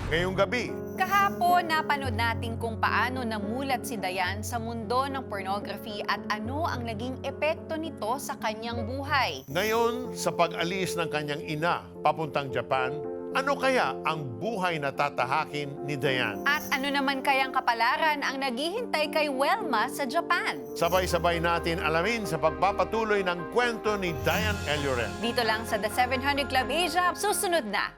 Ngayong gabi, Kahapon, napanood natin kung paano namulat si Dayan sa mundo ng pornography at ano ang naging epekto nito sa kanyang buhay. ngayon sa pag-alis ng kanyang ina papuntang Japan, ano kaya ang buhay na tatahakin ni Dayan? At ano naman kayang kapalaran ang naghihintay kay Welma sa Japan? Sabay-sabay natin alamin sa pagpapatuloy ng kwento ni Dayan Elioren. Dito lang sa The 700 Club Asia, susunod na.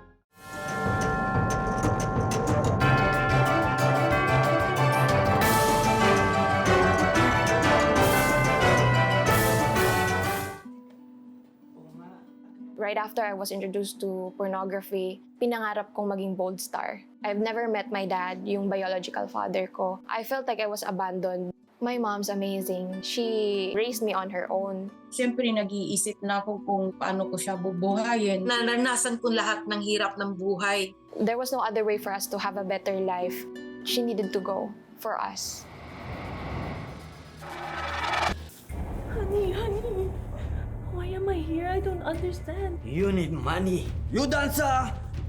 Right after I was introduced to pornography, pinangarap kong maging bold star. I've never met my dad, yung biological father ko. I felt like I was abandoned. My mom's amazing. She raised me on her own. Siyempre, nag-iisip na ako kung paano ko siya bubuhayin. Naranasan ko lahat ng hirap ng buhay. There was no other way for us to have a better life. She needed to go for us. Honey, why am I here? I don't understand. You need money. You dance,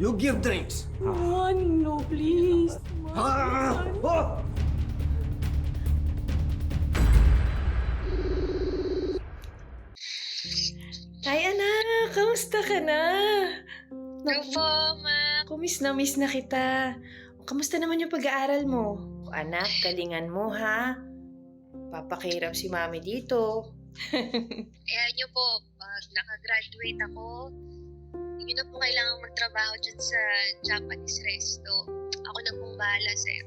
you give drinks. Money, no, please. Ah, oh. Ay, anak, kamusta ka na? Hello po, ma. Miss na kita. Kamusta naman yung pag-aaral mo? Anak, galingan mo, ha? Papakirap si mami dito. Kaya niyo po, pag nakagraduate ako, hindi na po kailangan magtrabaho dyan sa Japanese resto. Ako na pong bahala sa'yo.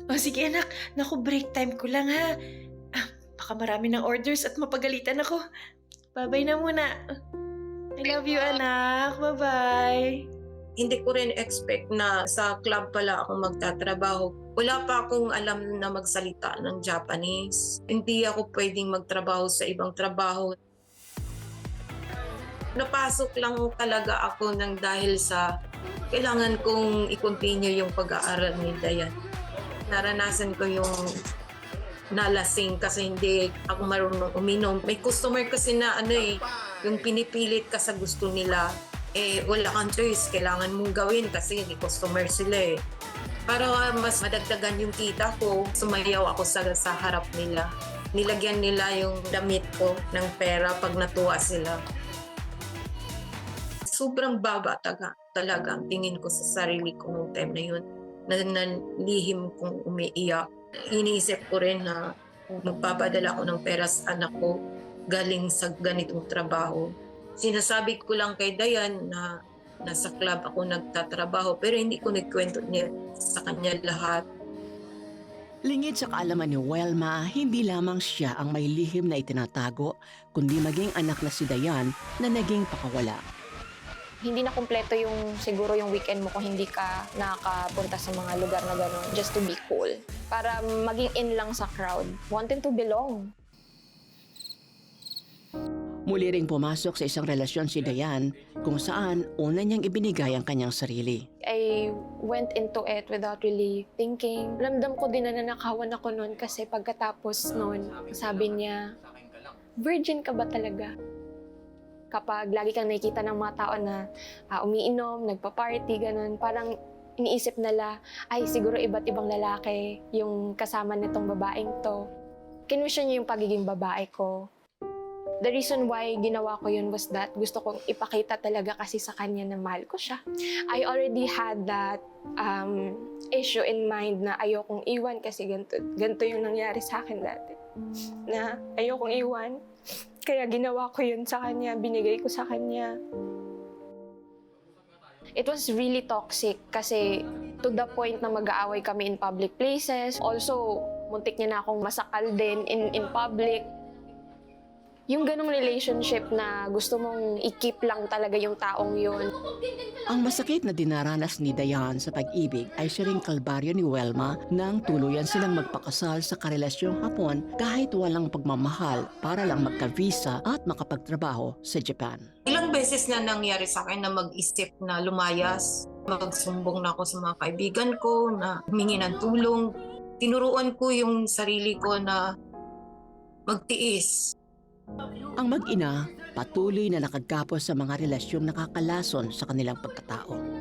O sige, anak. Naku, break time ko lang, ha? Baka marami ng orders at mapagalitan ako. Bye-bye na muna. I love you, anak. Bye-bye. Hindi ko rin expect na sa club pala ako magtatrabaho. Wala pa akong alam na magsalita ng Japanese. Hindi ako pwedeng magtrabaho sa ibang trabaho. Napasok lang talaga ako ng dahil sa kailangan kong i-continue yung pag-aaral ni Dayan. Naranasan ko yung nalasing kasi hindi ako marunong uminom. May customer kasi na yung pinipilit ka sa gusto nila. Wala kang choice. Kailangan mong gawin kasi hindi customer sila . Para mas madagdagan yung kita ko, sumayaw ako sa harap nila. Nilagyan nila yung damit ko ng pera pag natuwa sila. Sobrang baba talaga ang tingin ko sa sarili ko noong time na yun. Nanlihim kong umiiyak. Iniisip ko rin na magpapadala ko ng pera sa anak ko galing sa ganitong trabaho. Sinasabi ko lang kay Dayan na nasa club ako nagtatrabaho pero hindi ko nagkwento niya sa kanya lahat. Lingid sa kaalaman ni Welma, hindi lamang siya ang may lihim na itinatago, kundi maging anak na si Dayan na naging pakawala. Hindi na kumpleto yung siguro yung weekend mo kung hindi ka nakakapunta sa mga lugar na gano'n just to be cool. Para maging in lang sa crowd, wanting to belong. Muli ring pumasok sa isang relasyon si Dayan kung saan una niyang ibinigay ang kanyang sarili. I went into it without really thinking. Ramdam ko din na nanakawan ako noon kasi pagkatapos noon, sabi niya, virgin ka ba talaga? Kapag lagi kang nakikita ng mga tao na umiinom, nagpa-party, ganun, parang iniisip nila, ay siguro iba't ibang lalaki yung kasama nitong babaeng to. Kinwestiyon niya yung pagiging babae ko. The reason why ginawa ko yun was that gusto kong ipakita talaga kasi sa kanya na mahal ko siya. I already had that issue in mind na ayokong iwan kasi ganito yung nangyari sa akin dati. Na ayokong iwan. Kaya ginawa ko yun sa kanya, binigay ko sa kanya. It was really toxic kasi to the point na mag-aaway kami in public places. Also, muntik niya na akong masakal din in public. Yung ganong relationship na gusto mong i-keep lang talaga yung taong yun. Ang masakit na dinaranas ni Dayan sa pag-ibig ay siya ring kalbaryo ni Welma nang tuluyan silang magpakasal sa karelasyong Hapon kahit walang pagmamahal para lang magka-visa at makapagtrabaho sa Japan. Ilang beses na nangyari sa akin na mag-isip na lumayas. Magsumbong na ako sa mga kaibigan ko na humingi ng tulong. Tinuruan ko yung sarili ko na magtiis. Ang mag-ina patuloy na nakagkapos sa mga relasyong nakakalason sa kanilang pagkatao.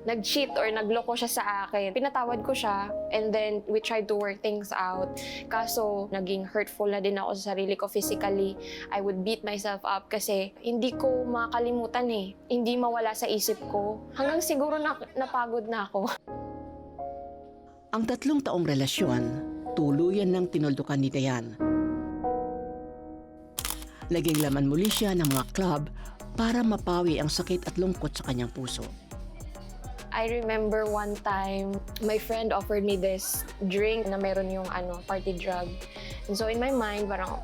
nag-cheat or nagloko siya sa akin. Pinatawad ko siya and then we tried to work things out. Kaso naging hurtful na din ako sa sarili ko physically. I would beat myself up kasi hindi ko makalimutan eh. Hindi mawala sa isip ko. Hanggang siguro napagod na ako. Ang 3 taong relasyon, tuluyan ng tinuldukan ni Dayan. Naging laman muli siya ng mga club para mapawi ang sakit at lungkot sa kanyang puso. I remember one time, my friend offered me this drink na meron yung party drug. And so in my mind, parang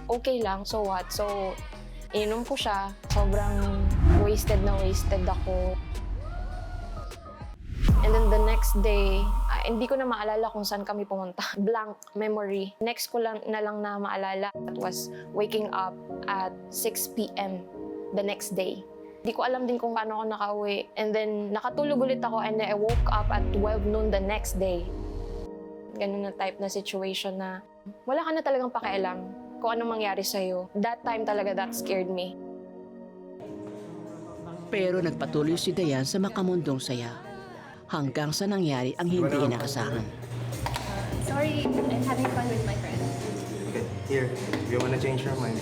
okay lang, so what? So, ininom ko siya. Sobrang wasted ako. And then the next day, hindi ko na maalala kung saan kami pumunta. Blank memory. Next ko lang na maalala was waking up at 6 p.m. the next day. Hindi ko alam din kung paano ako nakauwi. And then nakatulog ulit ako and I woke up at 12 noon the next day. Ganun na type na situation na wala ka na talagang pakialam kung anong mangyari sa'yo. That time talaga, that scared me. Pero nagpatuloy si Dayan sa makamundong saya hanggang sa nangyari ang hindi inaasahan. Sorry, I'm having fun with my friend. Okay, here. If you wanna change your mind.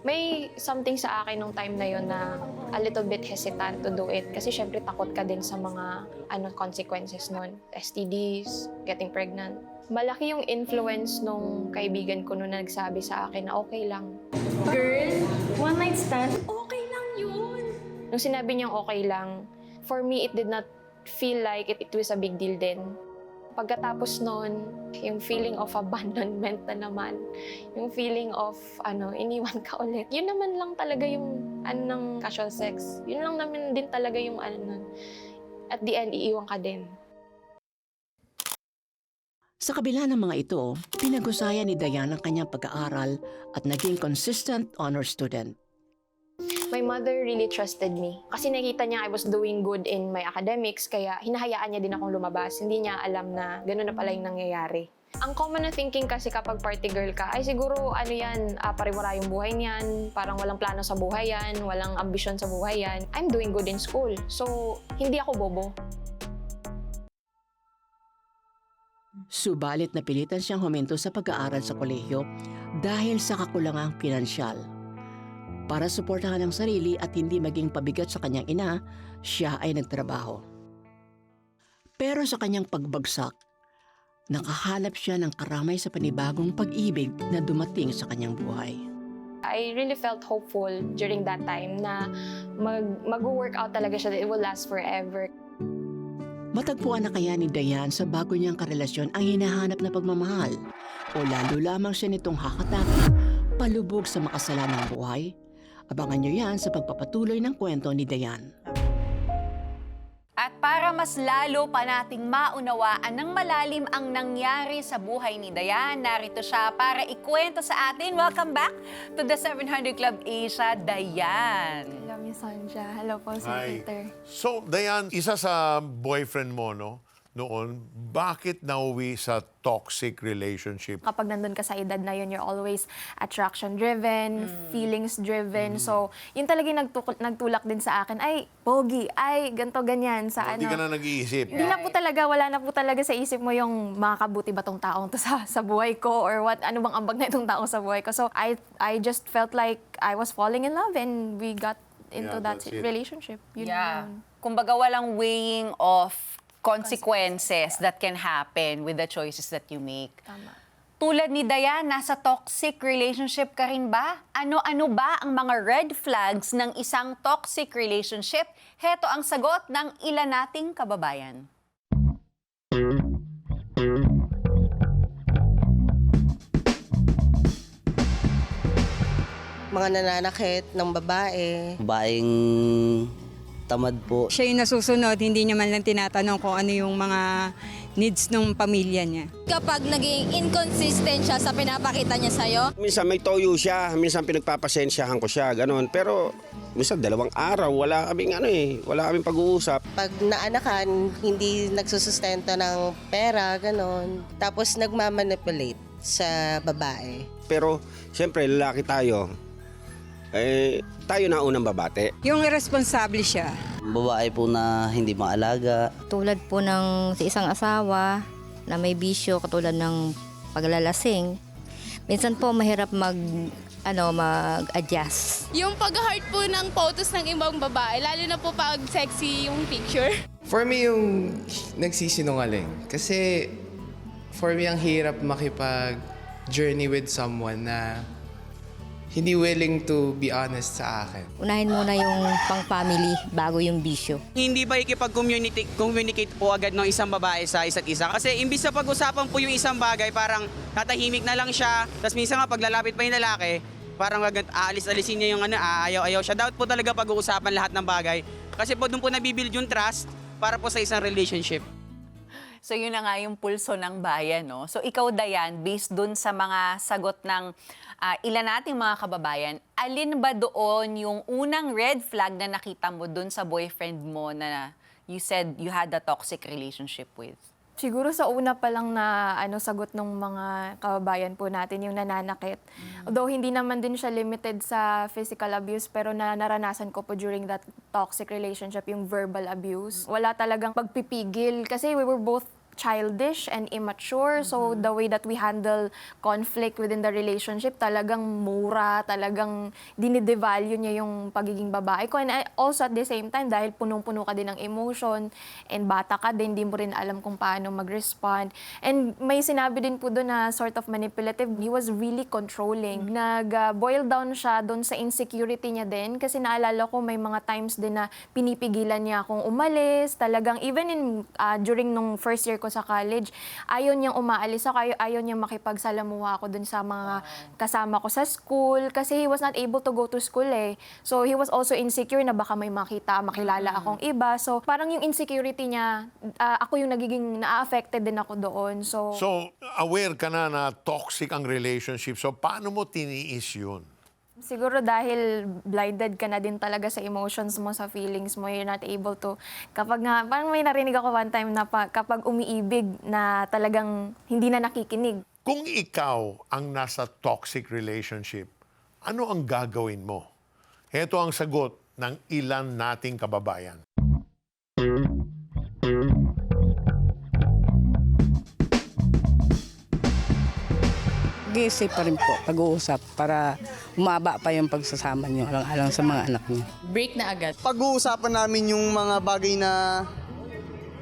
May something sa akin nung time na yon na a little bit hesitant to do it. Kasi syempre takot ka din sa mga consequences nun. STDs, getting pregnant. Malaki yung influence nung kaibigan ko nung nagsabi sa akin na okay lang. Girl, one night stand, okay lang yun. Nung sinabi niyang okay lang, for me, it did not feel like it was a big deal din. Pagkatapos nun, yung feeling of abandonment na naman, yung feeling of, iniwan ka ulit. Yun naman lang talaga yung, ng casual sex. Yun lang naman din talaga yung, at the end, iiwan ka din. Sa kabila ng mga ito, pinagusaya ni Dayan ang kanyang pag-aaral at naging consistent honor student. My mother really trusted me. Kasi nakita niya I was doing good in my academics, kaya hinahayaan niya din akong lumabas. Hindi niya alam na gano'n na pala yung nangyayari. Ang common na thinking kasi kapag party girl ka, ay siguro pariwara yung buhay niyan, parang walang plano sa buhay yan, walang ambisyon sa buhay yan. I'm doing good in school. So, hindi ako bobo. Subalit napilitan siyang huminto sa pag-aaral sa kolehiyo dahil sa kakulangang pinansyal. Para suportahan ang sarili at hindi maging pabigat sa kanyang ina, siya ay nagtrabaho. Pero sa kanyang pagbagsak, nakahanap siya ng karamay sa panibagong pag-ibig na dumating sa kanyang buhay. I really felt hopeful during that time na mag-work out talaga siya, that it will last forever. Matagpuan na kaya ni Dayan sa bago niyang karelasyon ang hinahanap na pagmamahal o lalo lamang siya nitong hakatakan palubog sa makasalanang buhay? Abangan niyo yan sa pagpapatuloy ng kwento ni Dayan. At para mas lalo pa nating maunawaan ng malalim ang nangyari sa buhay ni Dayan, narito siya para ikwento sa atin. Welcome back to the 700 Club Asia, Dayan. Hello, Miss Sandra. Hello po, Sir Hi. Peter. So, Dayan, isa sa boyfriend mo, noon, bakit nauwi sa toxic relationship? Kapag nandun ka sa edad na yun, you're always attraction-driven, feelings-driven. So, yun talaga yung nagtulak din sa akin, ay, pogi, ay, ganto ganyan. Sa Hindi ka na nag-iisip. Hindi na po talaga, wala na po talaga sa isip mo yung makakabuti ba tong taong to sa buhay ko or what, ano bang ambag na itong taong sa buhay ko. So, I just felt like I was falling in love and we got into that that's it. relationship. Yun yun. Kumbaga walang weighing of consequences that can happen with the choices that you make. Tama. Tulad ni Dayan, nasa toxic relationship ka rin ba? Ano-ano ba ang mga red flags ng isang toxic relationship? Heto ang sagot ng ilan nating kababayan. Mga nananakit ng babae. Baing tamad po. Siya yung nasusunod, hindi niya man lang tinatanong kung ano yung mga needs ng pamilya niya. Kapag naging inconsistent siya sa pinapakita niya sa'yo, Minsan may toyo siya, minsan pinagpapasensyahan ko siya, ganun. Pero minsan 2 araw, wala kaming pag-uusap. Pag naanakan, hindi nagsusustento ng pera, ganon. Tapos nagmamanipulate sa babae. Pero siyempre lalaki tayo, tayo na unang babate. Yung irresponsible siya, Babae po na hindi maalaga. Tulad po ng sa isang asawa na may bisyo katulad ng paglalasing, minsan po mahirap mag-adjust. Yung pag-heart po ng photos ng ibang babae, lalo na po pag sexy yung picture. For me, yung nagsisinungaling. Kasi for me, ang hirap makipag-journey with someone na hindi willing to be honest sa akin. Unahin muna yung pang-family bago yung bisyo. Hindi ba ikipag-communicate po agad ng isang babae sa isa't isa? Kasi imbis na pag-usapan po yung isang bagay, parang tatahimik na lang siya. Tapos minsan nga paglalapit pa yung lalaki, parang aalis-alisin niya yung ayaw-ayaw siya. Dapat po talaga pag-uusapan lahat ng bagay. Kasi po doon po nabibuild yung trust para po sa isang relationship. So yun na nga yung pulso ng bayan, no? So ikaw, Dayan, based dun sa mga sagot ng ilan nating mga kababayan, alin ba doon yung unang red flag na nakita mo dun sa boyfriend mo na you said you had a toxic relationship with? Siguro sa una pa lang na sagot ng mga kababayan po natin, yung nananakit. Although hindi naman din siya limited sa physical abuse, pero naranasan ko po during that toxic relationship, yung verbal abuse. Wala talagang pagpipigil kasi we were both childish and immature. So the way that we handle conflict within the relationship, talagang mura, talagang dinidevalue niya yung pagiging babae ko. And also at the same time, dahil punong-puno ka din ng emotion and bata ka din, hindi mo rin alam kung paano mag-respond. And may sinabi din po doon na sort of manipulative. He was really controlling. Nag-boil down siya doon sa insecurity niya din kasi naalala ko may mga times din na pinipigilan niya akong umalis. Talagang even during nung first year ko sa college, ayaw niyang umaalis ako, ayaw niyang makipagsalamuha ako dun sa mga kasama ko sa school kasi he was not able to go to school eh. So he was also insecure na baka may makilala akong iba. So parang yung insecurity niya, ako yung nagiging na-affected din ako doon. So aware ka na toxic ang relationship. So paano mo tiniis yun? siguro dahil blinded ka na din talaga sa emotions mo, sa feelings mo, you're not able to, kapag nga, parang may narinig ako one time na kapag umiibig na talagang hindi na nakikinig. Kung ikaw ang nasa toxic relationship, ano ang gagawin mo? Ito ang sagot ng ilan nating kababayan. Mag-iisip pa rin po, pag-uusap para umaba pa yung pagsasama niyo alang-alang sa mga anak niyo. Break na agad. Pag-uusapan namin yung mga bagay na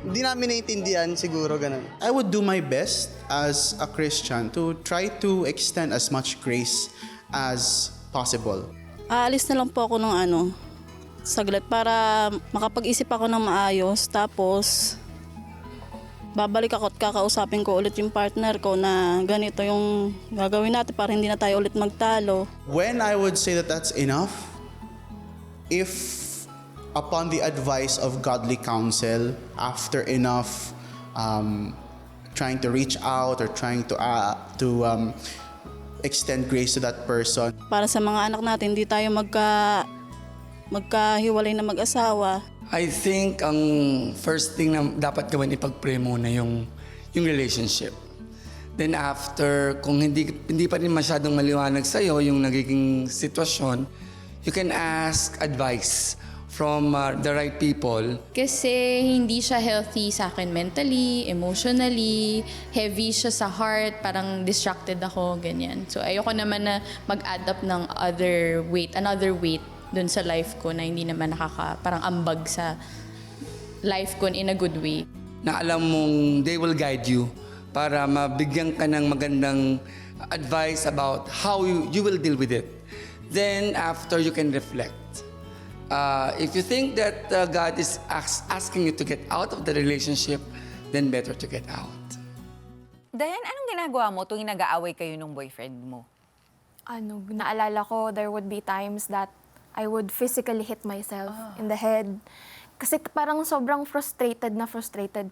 hindi namin naiintindihan, siguro ganun. I would do my best as a Christian to try to extend as much grace as possible. Aalis na lang po ako ng saglit para makapag-isip ako ng maayos, tapos babalik ako at kakausapin ko ulit yung partner ko na ganito yung gagawin natin para hindi na tayo ulit magtalo. When I would say that that's enough, if upon the advice of godly counsel, after enough trying to reach out or trying to extend grace to that person. Para sa mga anak natin, hindi tayo magkahiwalay na mag-asawa. I think ang first thing na dapat gawin ipag-pray muna yung relationship. Then after, kung hindi pa rin masyadong maliwanag sa'yo yung nagiging sitwasyon, you can ask advice from the right people. Kasi hindi siya healthy sa akin mentally, emotionally, heavy siya sa heart, parang distracted ako, ganyan. So ayoko naman na mag-add up ng another weight dun sa life ko na hindi naman parang ambag sa life ko in a good way. Na alam mong they will guide you para mabigyan ka ng magandang advice about how you will deal with it. Then after, you can reflect. If you think that God is asking you to get out of the relationship, then better to get out. Dayan, anong ginagawa mo tuwing nag-aaway kayo ng boyfriend mo? Naalala ko, there would be times that I would physically hit myself in the head. Kasi parang sobrang frustrated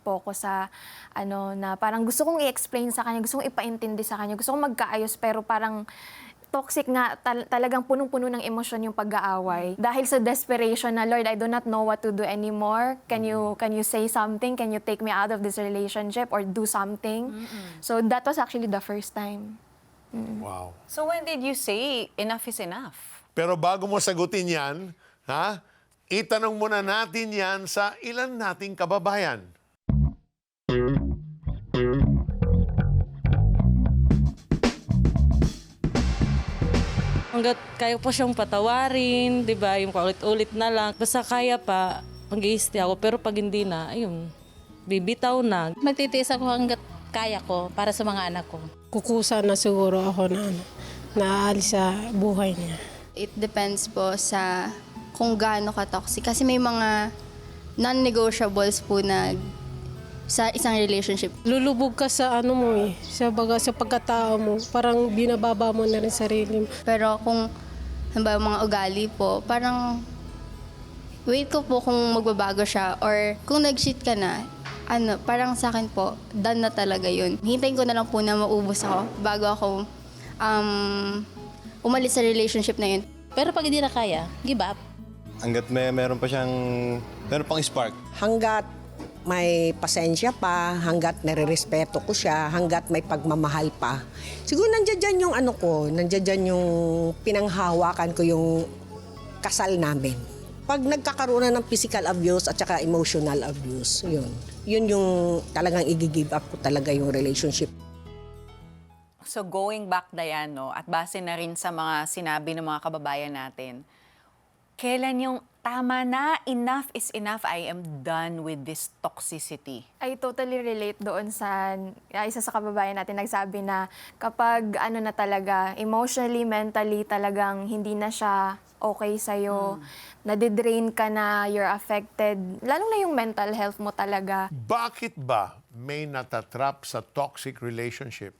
po ako sa na parang gusto kong i-explain sa kanya, gusto kong ipaintindi sa kanya, gusto kong magkaayos, pero parang toxic nga, talagang punong-puno ng emosyon yung pag-aaway. Dahil sa desperation na, Lord, I do not know what to do anymore. Can you say something? Can you take me out of this relationship or do something? So that was actually the first time. Wow. So when did you say enough is enough? Pero bago mo sagutin yan, Itanong muna natin yan sa ilan nating kababayan. Hanggat kaya po siyang patawarin, di ba, yung paulit-ulit na lang. Basta kaya pa, mag-i-stay ako. Pero pag hindi na, ayun, bibitaw na. Magtitiis ako hanggat kaya ko para sa mga anak ko. Kukusa na siguro ako na naalis sa buhay niya. It depends po sa kung gaano ka-toxic. Kasi may mga non-negotiables po na sa isang relationship. Lulubog ka sa ano mo eh, sa pagkatao mo. Parang binababa mo na rin sarili mo. Pero kung halimbawa mga ugali po, parang wait ko po kung magbabago siya or kung nag-cheat ka na, parang sa akin po, done na talaga yun. Hintayin ko na lang po na maubos ako bago ako umalis sa relationship na yun. Pero pag hindi na kaya, give up. Hanggat meron pang spark. Hanggat may pasensya pa, hanggat nare-respeto ko siya, hanggat may pagmamahal pa. Siguro nandiyan yung nandiyan yung pinanghawakan ko yung kasal namin. Pag nagkakaroon na ng physical abuse at saka emotional abuse, yun yung talagang i-give up ko talaga yung relationship. So going back, Dayan, no, at base na rin sa mga sinabi ng mga kababayan natin, kailan yung tama na, enough is enough, I am done with this toxicity? I totally relate doon sa isa sa kababayan natin nagsabi na kapag na talaga, emotionally, mentally talagang hindi na siya okay sa'yo, nadidrain ka na, you're affected, lalo na yung mental health mo talaga. Bakit ba may natatrap sa toxic relationship?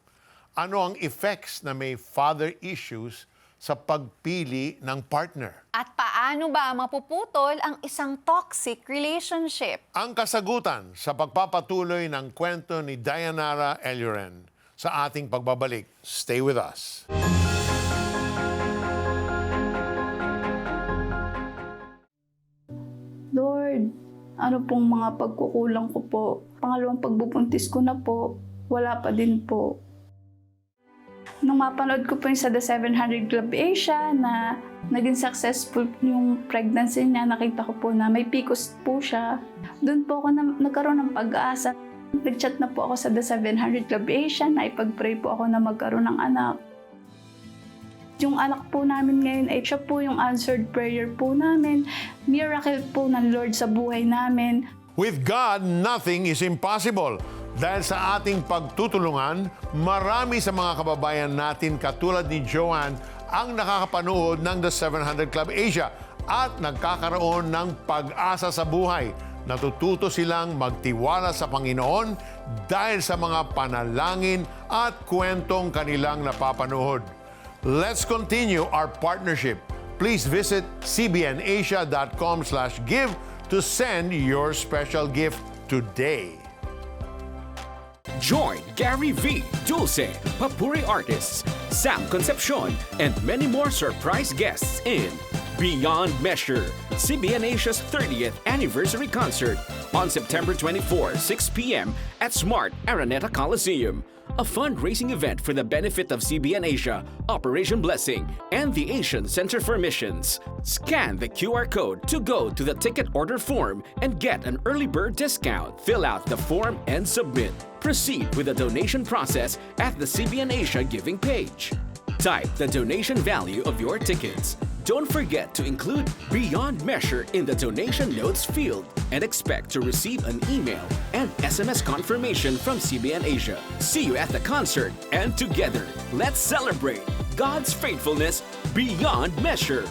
Ano ang effects na may father issues sa pagpili ng partner? At paano ba mapuputol ang isang toxic relationship? Ang kasagutan sa pagpapatuloy ng kwento ni Dayanara Eluren sa ating pagbabalik. Stay with us. Lord, ano pong mga pagkukulang ko po? Pangalawang pagbubuntis ko na po, wala pa din po. Nung mapanood ko po yung sa The 700 Club Asia na naging successful yung pregnancy niya, nakita ko po na may PCOS po siya. Doon po ako nagkaroon ng pag-asa. Nag-chat na po ako sa The 700 Club Asia na ipag-pray po ako na magkaroon ng anak. Yung anak po namin ngayon ay siya po yung answered prayer po namin. Miracle po ng Lord sa buhay namin. With God, nothing is impossible. Dahil sa ating pagtutulungan, marami sa mga kababayan natin katulad ni Joanne ang nakakapanood ng The 700 Club Asia at nagkakaroon ng pag-asa sa buhay. Natututo silang magtiwala sa Panginoon dahil sa mga panalangin at kwentong kanilang napapanood. Let's continue our partnership. Please visit cbnasia.com/give to send your special gift today. Join Gary V, Dulce, Papuri Artists, Sam Concepcion, and many more surprise guests in Beyond Measure, CBN Asia's 30th anniversary concert on September 24, 6 p.m. at Smart Araneta Coliseum. A fundraising event for the benefit of CBN Asia, Operation Blessing, and the Asian Center for Missions. Scan the QR code to go to the ticket order form and get an early bird discount. Fill out the form and submit. Proceed with the donation process at the CBN Asia giving page. Type the donation value of your tickets. Don't forget to include Beyond Measure in the donation notes field and expect to receive an email and SMS confirmation from CBN Asia. See you at the concert, and together, let's celebrate God's faithfulness beyond measure.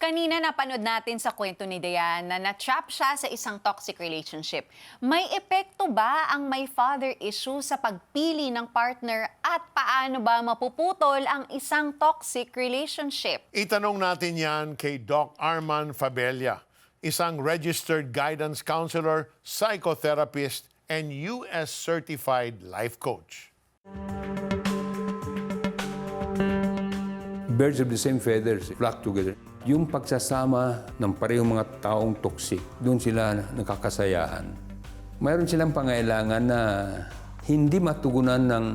Kanina napanood natin sa kwento ni Dayan na na-trap siya sa isang toxic relationship. May epekto ba ang may father issue sa pagpili ng partner at paano ba mapuputol ang isang toxic relationship? Itanong natin yan kay Doc Arman Fabella, isang registered guidance counselor, psychotherapist, and US certified life coach. birds of the same feathers flock together. Yung pagsasama ng parehong mga taong toxic, doon sila nakakasayahan. Mayroon silang pangailangan na hindi matugunan ng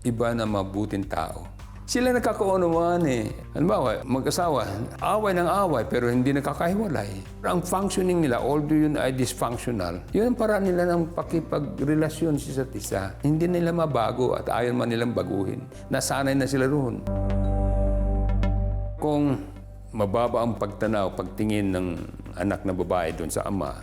iba na mabuting tao. Sila nagkakaunawaan eh. Halimbawa, mag-asawa, away ng away pero hindi nakakahiwalay. Ang functioning nila, although yun ay dysfunctional, yun ang paraan nila ng pakipagrelasyon sa isa't isa. Hindi nila mabago at ayaw man nilang baguhin. Nasanay na sila roon. Kung mababa ang pagtanaw, pagtingin ng anak na babae doon sa ama,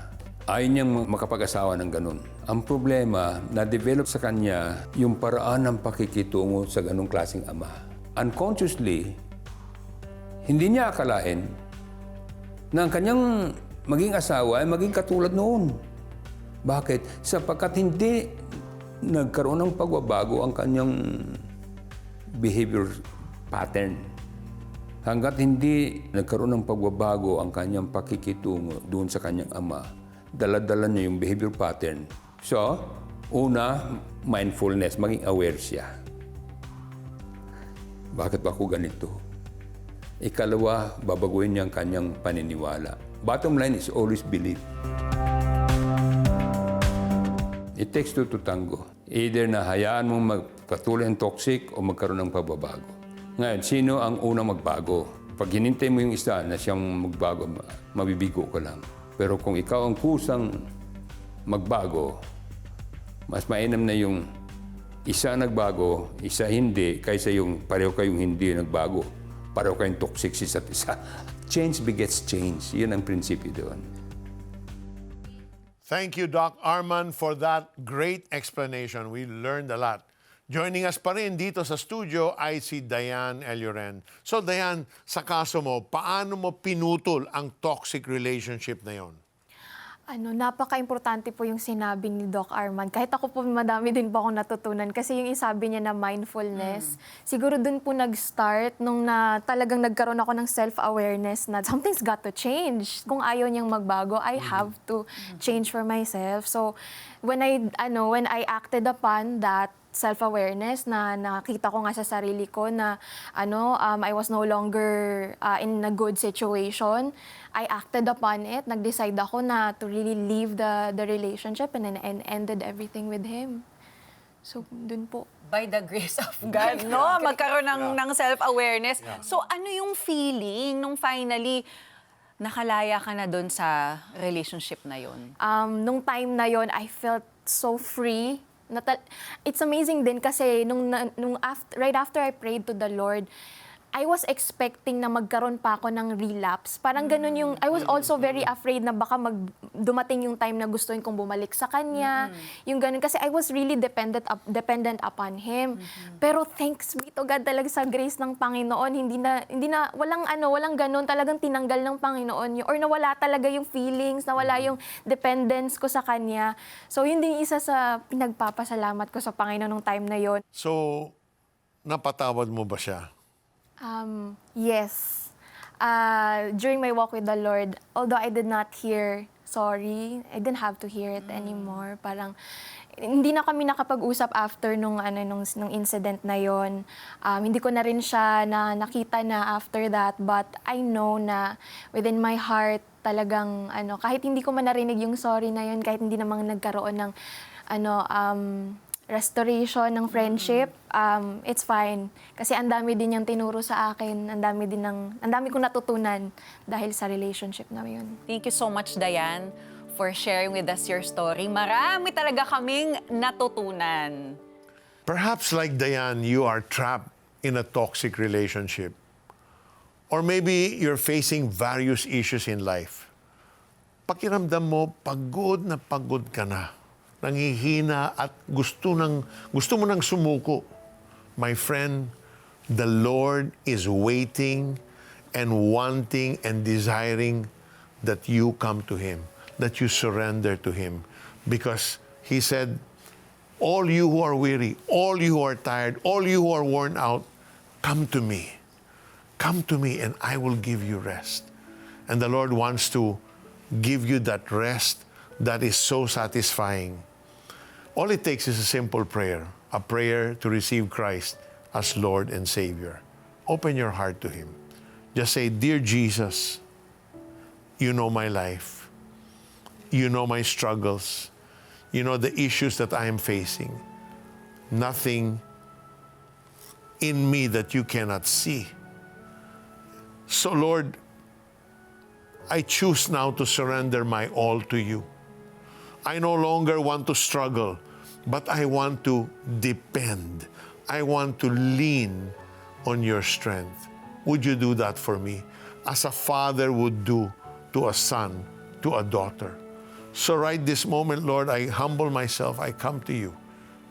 ayaw niyang makapag-asawa ng ganun. Ang problema, na-develop sa kanya yung paraan ng pakikitungo sa ganung klaseng ama. Unconsciously, hindi niya akalain na ang kanyang maging asawa ay maging katulad noon. Bakit? Sapagkat hindi nagkaroon ng pagbabago ang kanyang behavior pattern. Hanggat hindi nagkaroon ng pagbabago ang kanyang pakikitungo doon sa kanyang ama, dala-dala niya yung behavior pattern. So, una, mindfulness, maging aware siya. Bakit ba ako ganito? Ikalawa, babaguhin niya ang kanyang paniniwala. Bottom line is always believe. It takes two to tango. Either na hayaan mong magpatuloy ang toxic o magkaroon ng pagbabago. Ngayon, sino ang unang magbago? Pag hinintay mo yung isa na siyang magbago, mabibigo ka lang. Pero kung ikaw ang kusang magbago, mas mainam na yung isa nagbago, isa hindi, kaysa yung pareho kayong hindi nagbago. Pareho kayong toxic sa isa't isa. Change begets change. Yun ang prinsipyo doon. Thank you, Doc Arman, for that great explanation. We learned a lot. Joining us pa rin dito sa studio ay si Diane Elioren. So Diane, sa kaso mo, paano mo pinutol ang toxic relationship na yon? Napaka-importante po yung sinabi ni Doc Arman. Kahit ako po, madami din po akong natutunan. Kasi yung isabi niya na mindfulness, siguro dun po nag-start nung talagang nagkaroon ako ng self-awareness na something's got to change. Kung ayaw niyang magbago, I have to change for myself. So, when I acted upon that self-awareness na nakita ko nga sa sarili ko na I was no longer in a good situation, I acted upon it. Nag-decide ako na to really leave the relationship and ended everything with him. So, dun po. By the grace of God, no? Magkaroon ng self-awareness. So, ano yung feeling nung finally nakalaya ka na dun sa relationship na yun? Nung time na yon, I felt so free. It's amazing din kasi right after I prayed to the Lord, I was expecting na magkaroon pa ako ng relapse. Parang ganun yung, I was also very afraid na baka dumating yung time na gustuin kong bumalik sa kanya. Yung ganun, kasi I was really dependent upon him. Pero thanks be to God talaga sa grace ng Panginoon, hindi na walang ganun, talagang tinanggal ng Panginoon yun. Or nawala talaga yung feelings, nawala yung dependence ko sa kanya. So yun din isa sa pinagpapasalamat ko sa Panginoon nung time na yon. So, napatawad mo ba siya? Yes. During my walk with the Lord, although I did not hear sorry, I didn't have to hear it anymore. Parang hindi na kami nakapag-usap after nung incident na yon. Hindi ko na rin siya nakita na after that, but I know na within my heart talagang kahit hindi ko man narinig yung sorry na yon, kahit hindi namang nagkaroon ng restoration ng friendship, it's fine. Kasi ang dami din niyang tinuro sa akin, ang dami kong natutunan dahil sa relationship na yun. Thank you so much, Diane, for sharing with us your story. Marami talaga kaming natutunan. Perhaps like Diane, you are trapped in a toxic relationship. Or maybe you're facing various issues in life. Pakiramdam mo, pagod na pagod ka na. Nangihina at gusto mo nang sumuko. My friend, the Lord is waiting and wanting and desiring that you come to Him, that you surrender to Him. Because He said, all you who are weary, all you who are tired, all you who are worn out, come to me. Come to me and I will give you rest. And the Lord wants to give you that rest that is so satisfying. All it takes is a simple prayer, a prayer to receive Christ as Lord and Savior. open your heart to Him. Just say, Dear Jesus, you know my life. You know my struggles. You know the issues that I am facing. Nothing in me that you cannot see. So Lord, I choose now to surrender my all to you. I no longer want to struggle, but I want to depend. I want to lean on your strength. Would you do that for me? As a father would do to a son, to a daughter. So right this moment, Lord, I humble myself. I come to you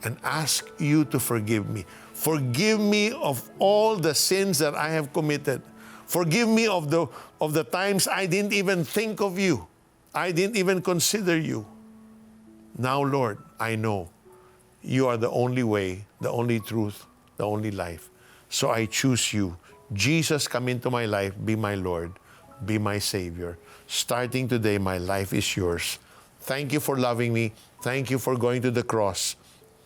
and ask you to forgive me. Forgive me of all the sins that I have committed. Forgive me of the times I didn't even think of you. I didn't even consider you. Now, Lord, I know you are the only way, the only truth, the only life. So I choose you. Jesus, come into my life. Be my Lord. Be my Savior. Starting today, my life is yours. Thank you for loving me. Thank you for going to the cross,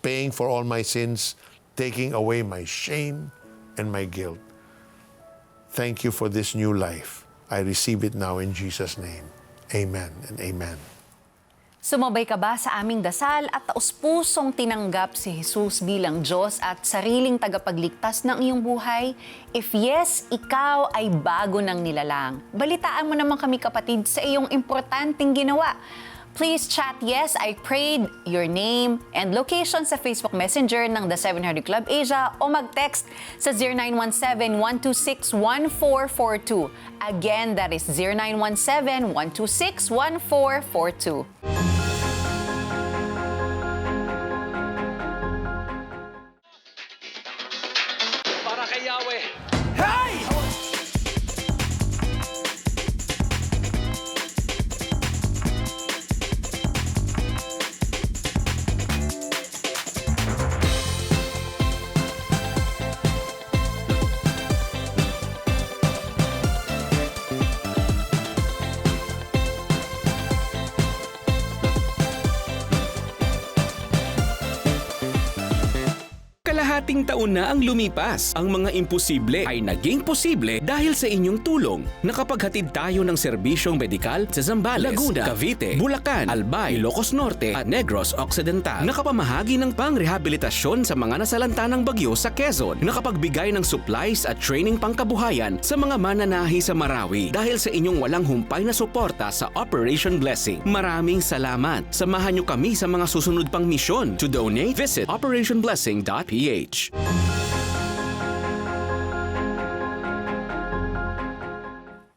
paying for all my sins, taking away my shame and my guilt. Thank you for this new life. I receive it now in Jesus' name. Amen and amen. Sumabay ka ba sa aming dasal at taus-pusong tinanggap si Jesus bilang Diyos at sariling tagapagligtas ng iyong buhay? If yes, ikaw ay bago ng nilalang. Balitaan mo naman kami kapatid sa iyong importanteng ginawa. Please chat yes, I prayed, your name, and location sa Facebook Messenger ng The 700 Club Asia o mag-text sa 0917-126-1442. Again, that is 0917-126-1442. Para kay Yahweh. Hey! Kalahating taon na ang lumipas. Ang mga imposible ay naging posible dahil sa inyong tulong. Nakapaghatid tayo ng serbisyong medikal sa Zambales, Laguna, Cavite, Bulacan, Albay, Ilocos Norte at Negros Occidental. Nakapamahagi ng pangrehabilitasyon sa mga nasalanta ng bagyo sa Quezon. Nakapagbigay ng supplies at training pangkabuhayan sa mga mananahi sa Marawi dahil sa inyong walang humpay na suporta sa Operation Blessing. Maraming salamat. Samahan niyo kami sa mga susunod pang misyon. To donate, visit operationblessing.ph.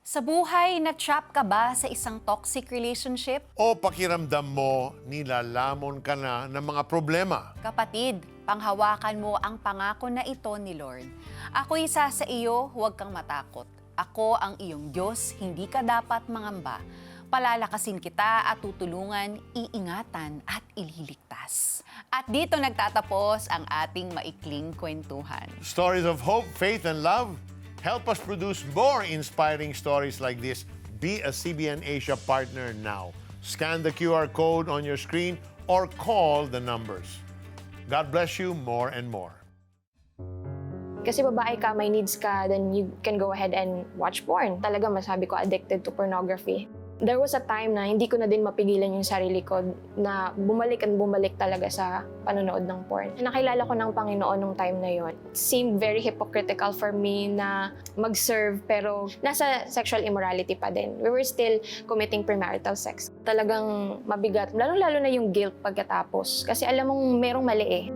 Sa buhay, na-trap ka ba sa isang toxic relationship? O pakiramdam mo, nilalamon ka na ng mga problema. Kapatid, panghawakan mo ang pangako na ito ni Lord. Ako isa sa iyo, huwag kang matakot. Ako ang iyong Diyos, hindi ka dapat mangamba. Palalakasin kita at tutulungan, iingatan at ililigtas. At dito nagtatapos ang ating maikling kwentuhan. Stories of hope, faith, and love. Help us produce more inspiring stories like this. Be a CBN Asia partner now. Scan the QR code on your screen or call the numbers. God bless you more and more. Kasi babae ka, may needs ka, then you can go ahead and watch porn. Talaga masabi ko, addicted to pornography. There was a time na hindi ko na din mapigilan yung sarili ko na bumalik talaga sa panonood ng porn. Nakilala ko ng Panginoon nung time na yon. It seemed very hypocritical for me na mag-serve pero nasa sexual immorality pa din. We were still committing premarital sex. Talagang mabigat, lalo-lalo na yung guilt pagkatapos. Kasi alam mong merong mali eh.